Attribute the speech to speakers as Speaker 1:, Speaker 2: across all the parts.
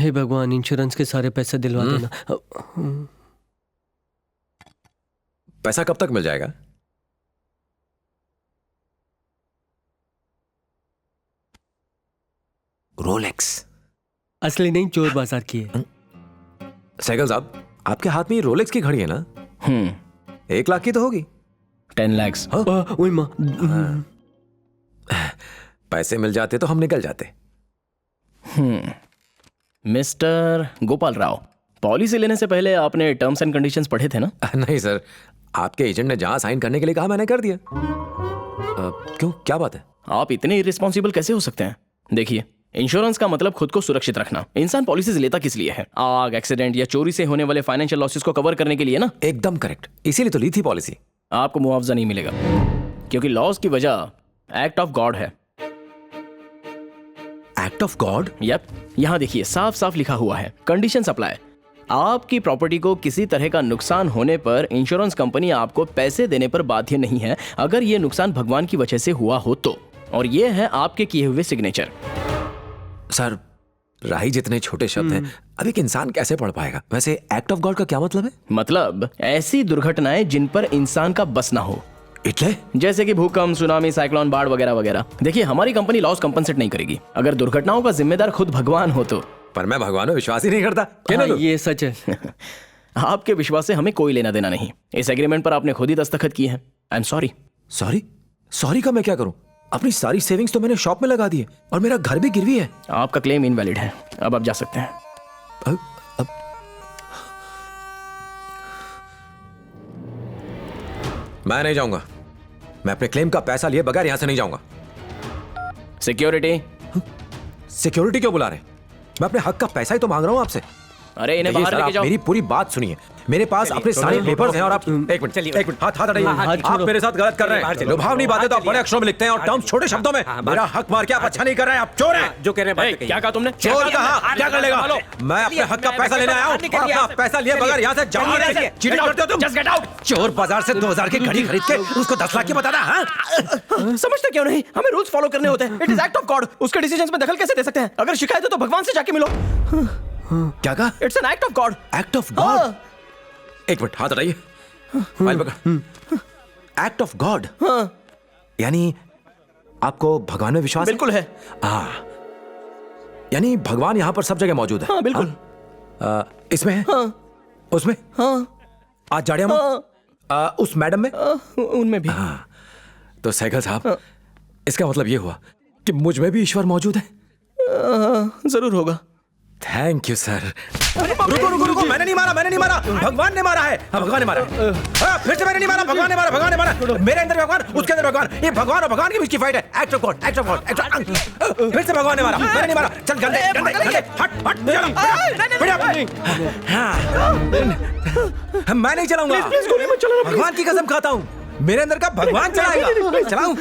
Speaker 1: हे भगवान, इंश्योरेंस के सारे पैसे दिलवा देना।
Speaker 2: पैसा कब तक मिल जाएगा? रोलेक्स
Speaker 1: असली नहीं, चोर बाजार की है।
Speaker 2: सहगल साहब, आपके हाथ में ये रोलेक्स की घड़ी है ना? 1 लाख की तो होगी।
Speaker 3: 10 lakhs।
Speaker 1: ओए माँ,
Speaker 2: पैसे मिल जाते तो हम निकल जाते।
Speaker 3: मिस्टर गोपाल राव, पॉलिसी लेने से पहले आपने टर्म्स एंड कंडीशंस पढ़े थे ना?
Speaker 2: नहीं सर, आपके एजेंट ने जहां साइन करने के लिए कहा मैंने कर दिया। क्यों, क्या बात है?
Speaker 3: आप इतने इररिस्पॉन्सिबल कैसे हो सकते हैं? देखिए, इंश्योरेंस का मतलब खुद को सुरक्षित रखना। इंसान पॉलिसीज लेता किस लिए है? आग, एक्सीडेंट या चोरी से होने वाले फाइनेंशियल लॉसेस को कवर करने के लिए ना?
Speaker 2: एकदम करेक्ट, इसीलिए तो ली थी पॉलिसी।
Speaker 3: आपको मुआवजा नहीं मिलेगा क्योंकि लॉस की वजह एक्ट ऑफ गॉड है।
Speaker 2: Act of God?
Speaker 3: यप, यहाँ देखिए, साफ साफ लिखा हुआ है, कंडीशंस अप्लाई। आपकी प्रॉपर्टी को किसी तरह का नुकसान होने पर इंश्योरेंस कंपनी आपको पैसे देने पर बाध्य नहीं है, अगर ये नुकसान भगवान की वजह से हुआ हो तो। और ये है आपके किए हुए सिग्नेचर।
Speaker 2: सर, राही जितने छोटे शब्द हैं, अब एक इंसान कैसे पढ़ पाएगा? वैसे एक्ट ऑफ गॉड का क्या मतलब है?
Speaker 3: मतलब ऐसी दुर्घटनाएं जिन पर इंसान का बस ना हो,
Speaker 2: इतले?
Speaker 3: जैसे कि भूकंप, सुनामी, साइक्लोन, बाढ़ वगैरह वगैरह। देखिए, हमारी कंपनी लॉस कंपनसेट नहीं करेगी अगर दुर्घटनाओं का जिम्मेदार खुद भगवान हो तो।
Speaker 2: पर मैं भगवान में विश्वास ही नहीं करता।
Speaker 1: हाँ, ये सच है।
Speaker 3: आपके विश्वास से हमें कोई लेना देना नहीं। इस एग्रीमेंट पर आपने खुद ही दस्तखत किए हैं। I am sorry.
Speaker 2: Sorry? Sorry का मैं क्या करूं? अपनी सारी सेविंग्स तो मैंने शॉप में लगा दी है और मेरा घर भी गिरवी है।
Speaker 3: आपका क्लेम इनवैलिड है, अब आप जा सकते हैं।
Speaker 2: अब मैं नहीं जाऊंगा। मैं अपने क्लेम का पैसा लिए बगैर यहां से नहीं जाऊंगा।
Speaker 3: सिक्योरिटी।
Speaker 2: सिक्योरिटी क्यों बुला रहे? मैं अपने हक का पैसा ही तो मांग रहा हूं आपसे।
Speaker 3: अरे इन्हें बाहर लेके जाओ।
Speaker 2: मेरी पूरी बात सुनिए। मेरे पास अपने सारे पेपर्स हैं और आप एक मिनट हाथ हटाइए। आप मेरे साथ गलत कर रहे हैं। लुभावनी बातें तो आप बड़े अक्षरों में लिखते हैं और टर्म्स छोटे शब्दों में। मेरा हक मार के आप अच्छा नहीं कर रहे हैं। आप चोर हैं।
Speaker 4: जो कह रहे हैं,
Speaker 3: क्या कहा तुमने?
Speaker 2: चोर कहा? क्या कर लेगा? मैं अपने हक का पैसा लेने आया हूं और अपना पैसा लिए बगैर यहां से जाऊंगा नहीं। चीटिंग करते हो तुम।
Speaker 3: Just get out.
Speaker 2: चोर बाजार से 2000 की घड़ी खरीद के उसको 10 लाख की बताना। हाँ,
Speaker 3: समझते क्यों नहीं? हमें रूल्स फॉलो करने होते हैं। It is act of God. उसके डिसीजंस में दखल कैसे दे सकते हैं? अगर शिकायत है तो भगवान से जाके मिलो।
Speaker 2: क्या कहा?
Speaker 3: It's an act of God.
Speaker 2: Act of God? एक मिनट, हाथ हटाइए। फाइल पकड़। एक्ट ऑफ गॉड यानी आपको भगवान में विश्वास
Speaker 3: बिल्कुल है।
Speaker 2: यानी भगवान यहाँ पर सब जगह मौजूद है?
Speaker 3: हाँ, बिल्कुल।
Speaker 2: इसमें है?
Speaker 3: हाँ।
Speaker 2: उसमें?
Speaker 3: हाँ।
Speaker 2: आज जाड़िया में? उस मैडम में?
Speaker 3: उनमें भी।
Speaker 2: तो सहगल साहब, इसका मतलब ये हुआ कि मुझ में भी ईश्वर मौजूद है?
Speaker 3: जरूर होगा।
Speaker 2: Thank you sir. रुको रुको रुको, मैंने नहीं मारा, भगवान ने मारा है। भगवान ने मारा है। फिर से मैंने नहीं मारा, भगवान ने मारा। मेरे अंदर भगवान, उसके अंदर भगवान। ये भगवान और भगवान के बीच की फाइट है। Act of God. फिर से भगवान ने मारा, मैंने नहीं मारा। चल गंदे हट। मैं नहीं चलाऊंगा। भगवान की कसम खाता हूँ, मेरे अंदर का भगवान चलाएगा। चलाऊं?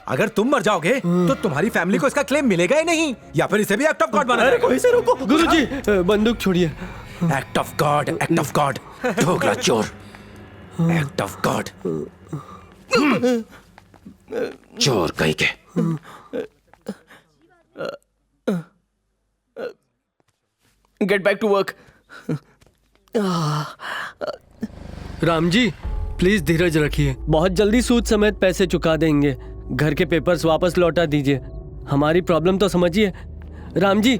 Speaker 2: अगर तुम मर जाओगे तो तुम्हारी फैमिली को इसका क्लेम मिलेगा ही नहीं, या फिर इसे भी एक्ट ऑफ गॉड माना जाएगा।
Speaker 3: कोई से रोको।
Speaker 1: गुरुजी, बंदूक छोड़िए।
Speaker 2: Act of God, act of God. Dhokla चोर। Act of God. चोर कहीं के।
Speaker 3: Get back to work.
Speaker 1: Ram ji, please धीरज रखिए। बहुत जल्दी सूद समेत पैसे चुका देंगे। घर के पेपर्स वापस लौटा दीजिए। हमारी प्रॉब्लम तो समझिए। राम जी,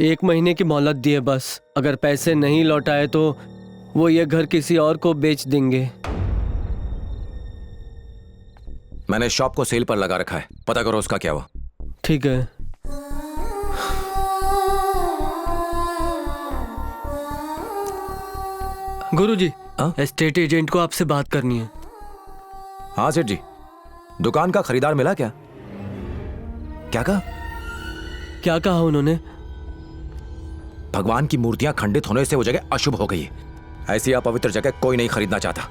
Speaker 1: 1 महीने की मोहलत दिए बस। अगर पैसे नहीं लौटाए तो वो ये घर किसी और को बेच देंगे।
Speaker 2: मैंने शॉप को सेल पर लगा रखा है, पता करो उसका क्या हुआ।
Speaker 1: ठीक है। गुरुजी, एस्टेट एजेंट को आपसे बात करनी है।
Speaker 2: हाँ सेठ जी, दुकान का खरीदार मिला क्या? क्या कहा?
Speaker 1: क्या कहा उन्होंने?
Speaker 2: भगवान की मूर्तियां खंडित होने से वो जगह अशुभ हो गई है। ऐसी अपवित्र जगह कोई नहीं खरीदना चाहता।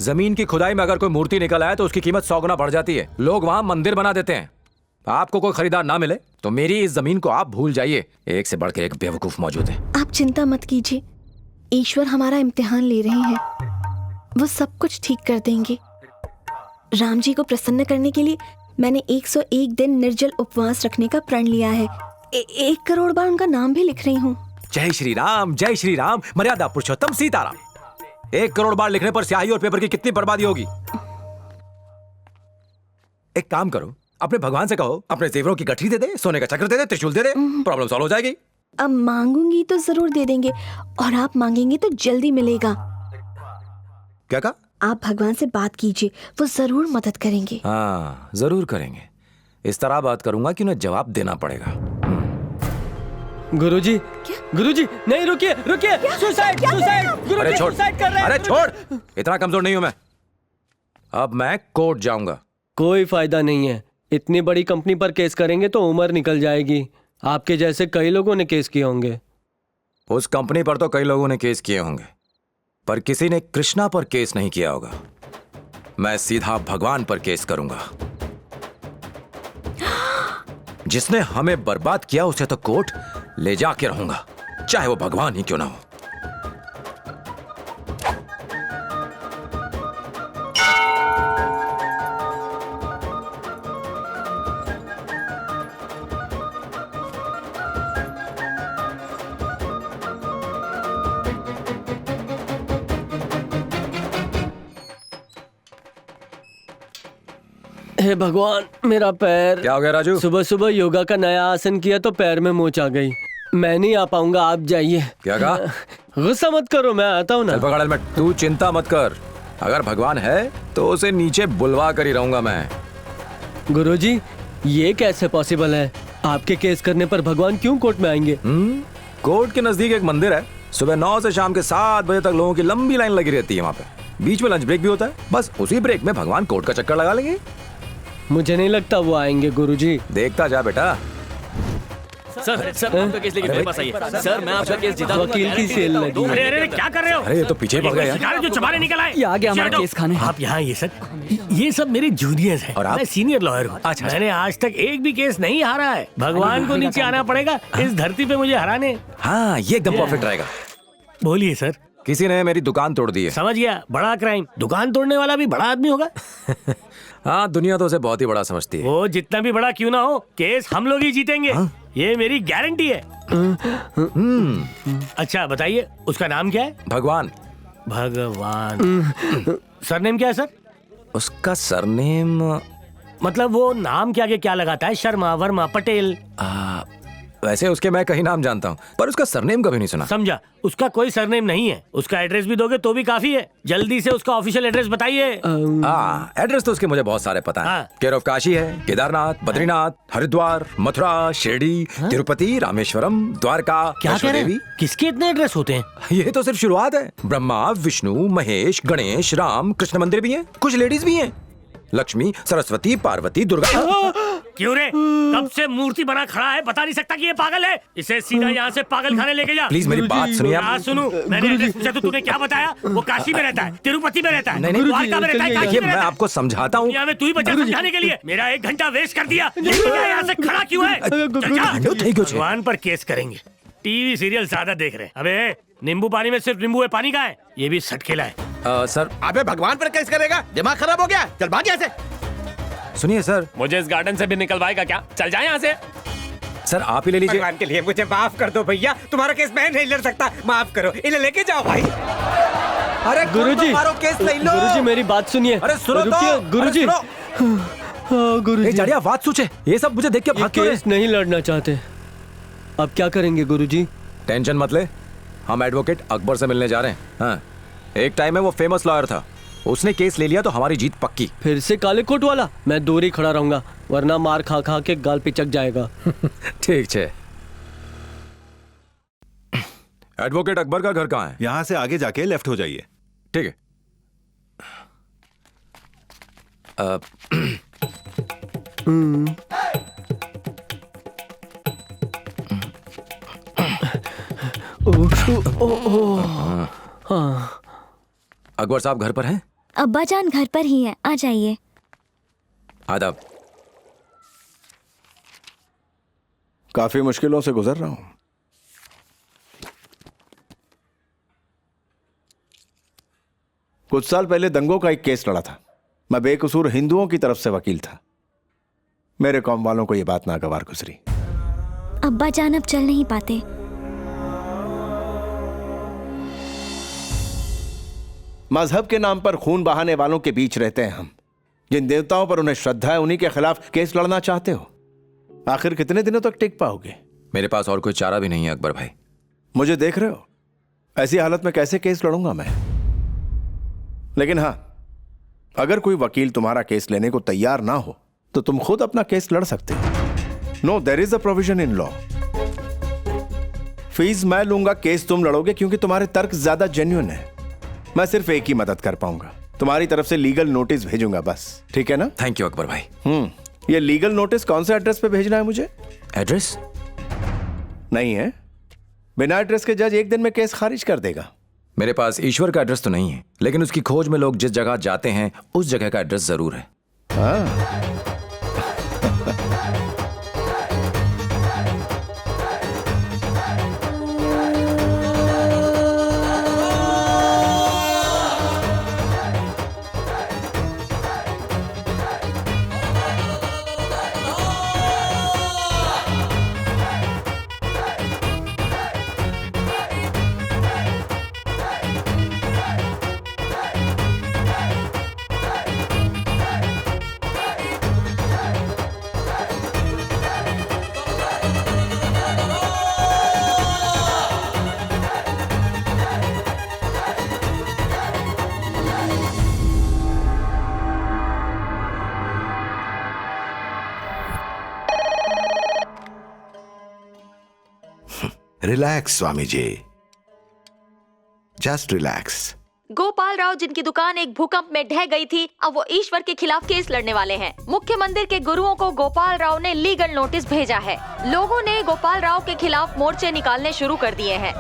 Speaker 2: जमीन की खुदाई में अगर कोई मूर्ति निकल आए तो उसकी कीमत 100 गुना बढ़ जाती है। लोग वहां मंदिर बना देते हैं। आपको कोई खरीदार ना मिले तो मेरी इस जमीन को आप भूल जाइए। एक से बढ़कर एक बेवकूफ मौजूद है।
Speaker 5: आप चिंता मत कीजिए, ईश्वर हमारा इम्तिहान ले रहे हैं। वो सब कुछ ठीक कर देंगे। राम जी को प्रसन्न करने के लिए मैंने 101 दिन निर्जल उपवास रखने का प्रण लिया है। 1 करोड़ बार उनका नाम भी लिख रही हूँ।
Speaker 2: जय श्री राम, जय श्री राम, मर्यादा पुरुषोत्तम सीताराम। 1 करोड़ बार लिखने पर स्याही और पेपर की कितनी बर्बादी होगी। एक काम करो, अपने भगवान से कहो अपने जेवरों की गठरी दे दे, सोने का चक्र दे दे, त्रिशूल दे दे, प्रॉब्लम सॉल्व हो जाएगी।
Speaker 5: अब मांगूंगी तो जरूर दे देंगे, और आप मांगेंगे तो जल्दी मिलेगा।
Speaker 2: क्या कहा?
Speaker 5: आप भगवान से बात कीजिए, वो जरूर मदद करेंगे।
Speaker 2: हाँ, जरूर करेंगे। इस तरह बात करूंगा कि उन्हें जवाब देना पड़ेगा।
Speaker 1: गुरुजी, गुरुजी, नहीं रुकिए, रुकिए, सुसाइड, सुसाइड,
Speaker 2: अरे
Speaker 1: गुरुजी
Speaker 2: छोड़,
Speaker 1: सुसाइड कर रहे हैं।
Speaker 2: अरे छोड़, इतना कमजोर नहीं हूं मैं। अब मैं कोर्ट जाऊंगा।
Speaker 1: कोई फायदा नहीं है, इतनी बड़ी कंपनी पर केस करेंगे तो उम्र निकल जाएगी। आपके जैसे कई लोगों ने केस किए होंगे।
Speaker 2: उस कंपनी पर तो कई लोगों ने केस किए होंगे, पर किसी ने कृष्णा पर केस नहीं किया होगा। मैं सीधा भगवान पर केस करूंगा। जिसने हमें बर्बाद किया उसे तो कोर्ट ले जाके रहूंगा, चाहे वो भगवान ही क्यों ना हो।
Speaker 1: हे भगवान, मेरा पैर।
Speaker 2: क्या हो गया राजू?
Speaker 1: सुबह सुबह योगा का नया आसन किया तो पैर में मोच आ गई। मैं नहीं आ पाऊंगा, आप जाइए।
Speaker 2: क्या कहा?
Speaker 1: गुस्सा मत करो, मैं आता हूँ ना।
Speaker 2: चल पकड़ हेलमेट। तू चिंता मत कर, अगर भगवान है तो उसे नीचे बुलवा कर ही रहूंगा मैं।
Speaker 1: गुरुजी, ये कैसे पॉसिबल है? आपके केस करने पर भगवान क्यों कोर्ट में आएंगे?
Speaker 2: कोर्ट के नजदीक एक मंदिर है। सुबह 9 से शाम के 7 बजे तक लोगों की लंबी लाइन लगी रहती है वहाँ पे। बीच में लंच ब्रेक भी होता है, बस उसी ब्रेक में भगवान कोर्ट का चक्कर लगा लेंगे।
Speaker 1: मुझे नहीं लगता वो आएंगे गुरुजी।
Speaker 2: देखता जा बेटा।
Speaker 3: सर आपका केस लेके मेरे पास आइए। सर मैं आपका केस जीता।
Speaker 1: वकील की सेल लगी।
Speaker 4: अरे अरे क्या कर रहे हो?
Speaker 2: अरे ये तो पीछे पड़ गया यार।
Speaker 4: शिकारी जो चबारे निकल आए।
Speaker 6: ये आ गया हमारा केस खाने।
Speaker 4: आप यहाँ ये सब मेरे जूनियर्स हैं।
Speaker 2: और आप?
Speaker 4: मैं सीनियर लॉयर हूँ।
Speaker 2: अच्छा।
Speaker 4: मैंने आज तक एक भी केस नहीं हारा है। भगवान को नीचे आना पड़ेगा इस धरती पे मुझे हराने।
Speaker 2: हाँ, ये एकदम परफेक्ट रहेगा।
Speaker 4: बोलिए सर।
Speaker 2: किसी ने मेरी दुकान तोड़ दी है।
Speaker 4: समझ गया, बड़ा क्राइम। दुकान तोड़ने वाला भी बड़ा आदमी होगा।
Speaker 2: हाँ, दुनिया तो उसे बहुत ही बड़ा समझती है।
Speaker 4: वो जितना भी बड़ा क्यों ना हो, केस हम लोग ही जीतेंगे। ये मेरी गारंटी है। अच्छा बताइए, उसका नाम क्या है?
Speaker 2: भगवान।
Speaker 4: भगवान। सरनेम क्या है सर?
Speaker 2: उसका सरनेम
Speaker 4: मतलब वो नाम के आगे क्या लगाता है? शर्मा, वर्मा, पटेल?
Speaker 2: वैसे उसके मैं कई नाम जानता हूँ, पर उसका सरनेम कभी नहीं सुना।
Speaker 4: समझा, उसका कोई सरनेम नहीं है। उसका एड्रेस भी दोगे तो भी काफी है। जल्दी से उसका ऑफिशियल एड्रेस बताइए।
Speaker 2: एड्रेस तो उसके मुझे बहुत सारे पता है।
Speaker 4: हाँ।
Speaker 2: केयर ऑफ काशी है, केदारनाथ, बद्रीनाथ, हरिद्वार, मथुरा, शिरडी, तिरुपति, रामेश्वरम, द्वारका,
Speaker 4: क्या कह रहे
Speaker 2: वैष्णो
Speaker 4: हैं? किसके इतने एड्रेस होते हैं?
Speaker 2: ये तो सिर्फ शुरुआत है। ब्रह्मा, विष्णु, महेश, गणेश, राम, कृष्ण मंदिर भी हैं। कुछ लेडीज भी हैं, लक्ष्मी, सरस्वती, पार्वती, दुर्गा।
Speaker 4: क्यों रे? कब से मूर्ति बना खड़ा है, बता नहीं सकता कि ये पागल है? इसे सीधा यहाँ से पागल खाने लेके जा।
Speaker 2: प्लीज मेरी बात सुनिए आप।
Speaker 4: हाँ सुनू। मैंने एड्रेस पूछा तो तूने क्या बताया? वो काशी में रहता है, तिरुपति में रहता है,
Speaker 2: नहीं,
Speaker 4: द्वारका में रहता है, काशी
Speaker 2: ये
Speaker 4: में
Speaker 2: मैं
Speaker 4: रहता है।
Speaker 2: आपको समझाता हूँ।
Speaker 4: दुनिया में तू ही बचा समझाने के लिए। मेरा 1 घंटा वेस्ट कर दिया। यहाँ से खड़ा क्यों है? चल जा। भगवान पर केस करेंगे। टीवी सीरियल ज्यादा देख रहे हैं। अबे नींबू पानी में सिर्फ नींबू है, पानी का है? ये भी सटकेला है।
Speaker 2: सर।
Speaker 7: अबे भगवान पर केस करेगा? दिमाग खराब हो गया? चल भाग यहाँ से।
Speaker 2: सुनिए सर।
Speaker 8: मुझे इस गार्डन से भी निकलवाएगा क्या? चल जाए यहाँ से।
Speaker 2: सर आप ही ले लीजिए।
Speaker 7: भगवान के लिए मुझे माफ कर दो भैया, तुम्हारा केस मैं नहीं लड़ सकता। माफ करो, इन्हें लेके जाओ भाई।
Speaker 2: अरे
Speaker 1: गुरुजी,
Speaker 2: मारो, केस ले लो।
Speaker 1: गुरुजी मेरी बात सुनिए।
Speaker 2: अरे सुनो तो।
Speaker 1: रुकिए, गुरुजी। गुरुजी,
Speaker 2: जाड़िया बात सोचे, ये सब मुझे देख के भाग क्यों रहे?
Speaker 1: केस नहीं लड़ना चाहते। अब क्या करेंगे गुरुजी?
Speaker 2: टेंशन मत ले, हम एडवोकेट अकबर से मिलने जा रहे हैं। हाँ, एक टाइम में वो फेमस लॉयर था, उसने केस ले लिया तो हमारी जीत पक्की।
Speaker 1: फिर से काले कोट वाला? मैं दूर ही खड़ा रहूंगा, वरना मार खा खा के गाल पिचक जाएगा।
Speaker 2: ठीक है। एडवोकेट अकबर का घर कहाँ है?
Speaker 9: यहाँ से आगे जाके लेफ्ट हो जाइए।
Speaker 2: ठीक है। अकबर साहब घर पर हैं?
Speaker 10: अब्बा जान घर पर ही हैं, आ जाइए।
Speaker 2: आदाब।
Speaker 9: काफी मुश्किलों से गुजर रहा हूं। कुछ साल पहले दंगों का एक केस लड़ा था। मैं बेकसूर हिंदुओं की तरफ से वकील था। मेरे कॉम वालों को ये बात नागवार गुजरी।
Speaker 10: अब्बा जान अब चल नहीं पाते।
Speaker 9: मजहब के नाम पर खून बहाने वालों के बीच रहते हैं हम। जिन देवताओं पर उन्हें श्रद्धा है उन्हीं के खिलाफ केस लड़ना चाहते हो। आखिर कितने दिनों तक टिक पाओगे?
Speaker 2: मेरे पास और कोई चारा भी नहीं है अकबर भाई।
Speaker 9: मुझे देख रहे हो, ऐसी हालत में कैसे केस लड़ूंगा मैं। लेकिन हाँ, अगर कोई वकील तुम्हारा केस लेने को तैयार ना हो तो तुम खुद अपना केस लड़ सकते हो। No, there is a provision in law. Fees मैं लूंगा, केस तुम लड़ोगे क्योंकि तुम्हारे तर्क ज्यादा जेन्युइन है। मैं सिर्फ एक ही मदद कर पाऊंगा, तुम्हारी तरफ से लीगल नोटिस भेजूंगा बस। ठीक है ना?
Speaker 2: थैंक यू अकबर भाई।
Speaker 9: ये लीगल नोटिस कौन से एड्रेस पे भेजना है मुझे?
Speaker 2: एड्रेस
Speaker 9: नहीं है? बिना एड्रेस के जज एक दिन में केस खारिज कर देगा।
Speaker 2: मेरे पास ईश्वर का एड्रेस तो नहीं है, लेकिन उसकी खोज में लोग जिस जगह जाते हैं उस जगह का एड्रेस जरूर है।
Speaker 9: हाँ।
Speaker 6: Relax Swami ji, just relax.
Speaker 11: Gopal Rao जिनकी दुकान एक भूकंप में ढह गई थी, अब वो ईश्वर के खिलाफ केस लड़ने वाले हैं। मुख्य मंदिर के गुरुओं को गोपाल राव ने लीगल नोटिस भेजा है। लोगों ने गोपाल राव के खिलाफ मोर्चे निकालने शुरू कर दिए हैं।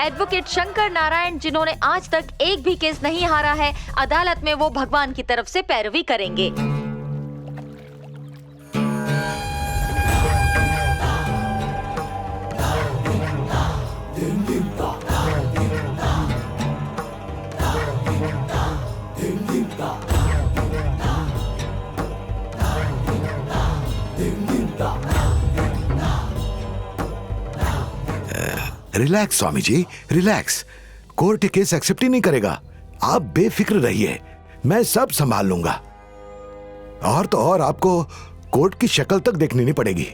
Speaker 11: एडवोकेट शंकर नारायण, जिन्होंने आज तक एक भी केस नहीं हारा है, अदालत में वो भगवान की तरफ से पैरवी करेंगे।
Speaker 6: Relax Swami ji, relax. Court case accept ही नहीं करेगा। आप बेफिक्र रहिए, मैं सब संभाल लूंगा। और तो और आपको कोर्ट की शक्ल तक देखनी नहीं पड़ेगी।